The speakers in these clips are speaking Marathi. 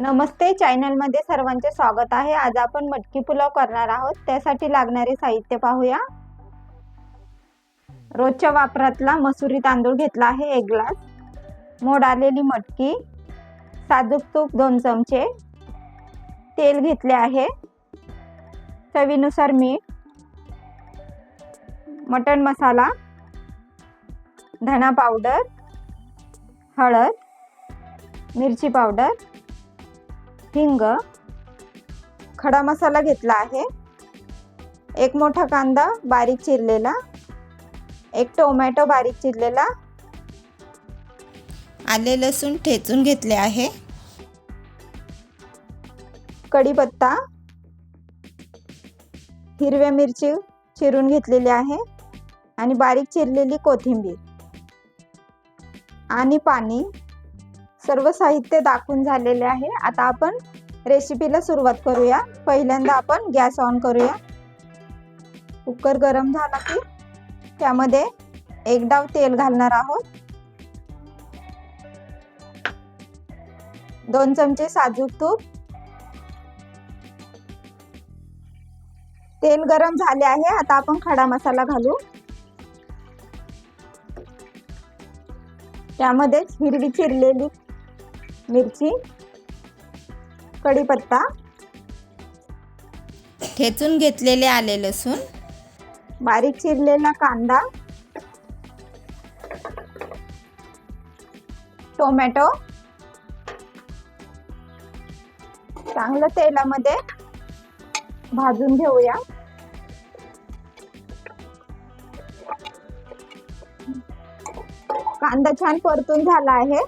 नमस्ते, चॅनलमध्ये सर्वांचे स्वागत आहे। आज आपण मटकी पुलाव करणार आहोत। त्यासाठी लागणारे साहित्य पाहूया। रोजच्या वापरातला मसुरी तांदूळ घेतला आहे 1 ग्लास, मोड आलेली मटकी, साजूक तूप 2 चमचे, तेल घेतले आहे, चवीनुसार मीठ, मटण मसाला, धना पावडर, हळद, मिरची पावडर, हिंग, खडा मसाला घेतला आहे, 1 मोठा कांदा बारीक चिरलेला, 1 टोमॅटो बारीक चिरलेला, आले लसूण ठेचून घेतले आहे, कढीपत्ता, हिरव्या मिरची चिरून घेतलेली आहे आणि बारीक चिरलेली कोथिंबीर आणि पाणी। सर्व साहित्य दाखवून झालेले आहे। आता आपण रेसिपीला सुरुवात करूया। पहिल्यांदा आपण गॅस ऑन करूया। कुकर गरम झाला की त्यामध्ये 1 डाव तेल घालणार आहोत, 2 चमचे साजूक तूप, तेल गरम झाले आहे। आता आपण खडा मसाला घालू। त्यामध्ये हिरवी चिरलेली मिरची, कढीपत्ता, ठेचून घेतलेले आले लसूण, बारीक चिरलेला कांदा, टोमॅटो चांगलं तेलामध्ये भाजून घेऊया। कांदा छान परतून झाला आहे।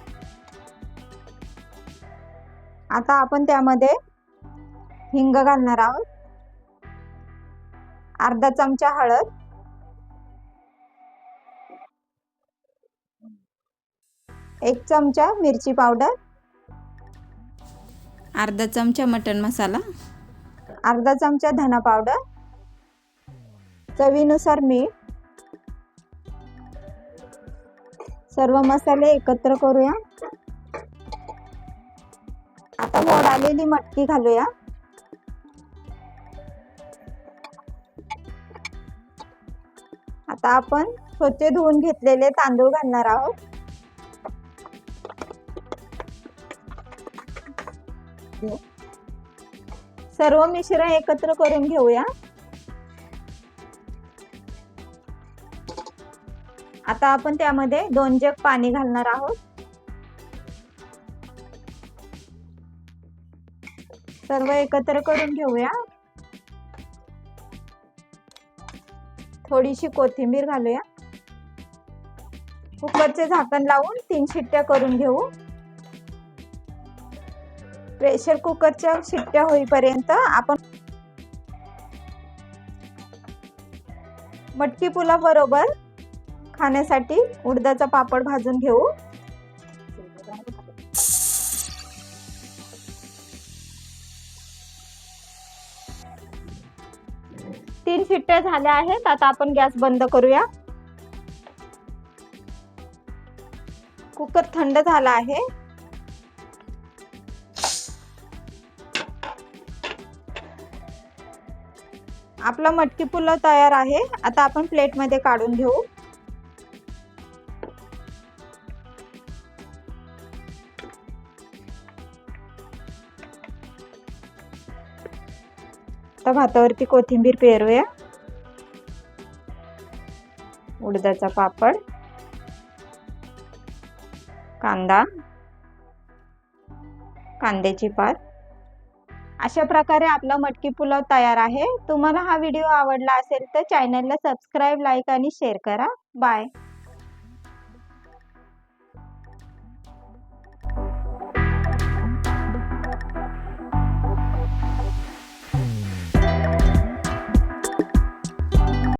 आता आपण त्यामध्ये हिंग घालणार आहोत, अर्धा चमचा हळद, 1 चमचा मिरची पावडर, अर्धा चमचा मटण मसाला, अर्धा चमचा धना पावडर, चवीनुसार मीठ। सर्व मसाले एकत्र करूया। आता मोड आलेली मटकी घालूया। आता आपण स्वच्छ धुवून घेतलेले तांदूळ घालणार आहोत। सर्व मिश्रण एकत्र करून घेऊया। आता आपण त्यामध्ये 2 जग पाणी घालणार आहोत। सर्व एकत्र करून घेऊया। थोडीशी कोथिंबीर घालूया। कुकरचे झाकण लावून 3 शिट्ट्या करून घेऊ। प्रेशर कुकरच्या शिट्ट्या होईपर्यंत आपण मटकी पुलाव बरोबर खाण्यासाठी उडदाचा पापड भाजून घेऊ। 3 शिट्ट्या झाल्या आहेत। आता आपण गॅस बंद करूया। कुकर थंड झाला आहे। आपला मटकी पुलाव तयार आहे। आता आपण प्लेटमध्ये काढून घेऊ। आता भातावरती कोथिंबीर पेरूया, उडदाचा पापड, कांदा, कांद्याची पात। अशा प्रकारे आपला मटकी पुलाव तयार आहे। तुम्हाला हा व्हिडिओ आवडला असेल तर चॅनलला सबस्क्राइब, लाईक आणि शेअर करा। बाय।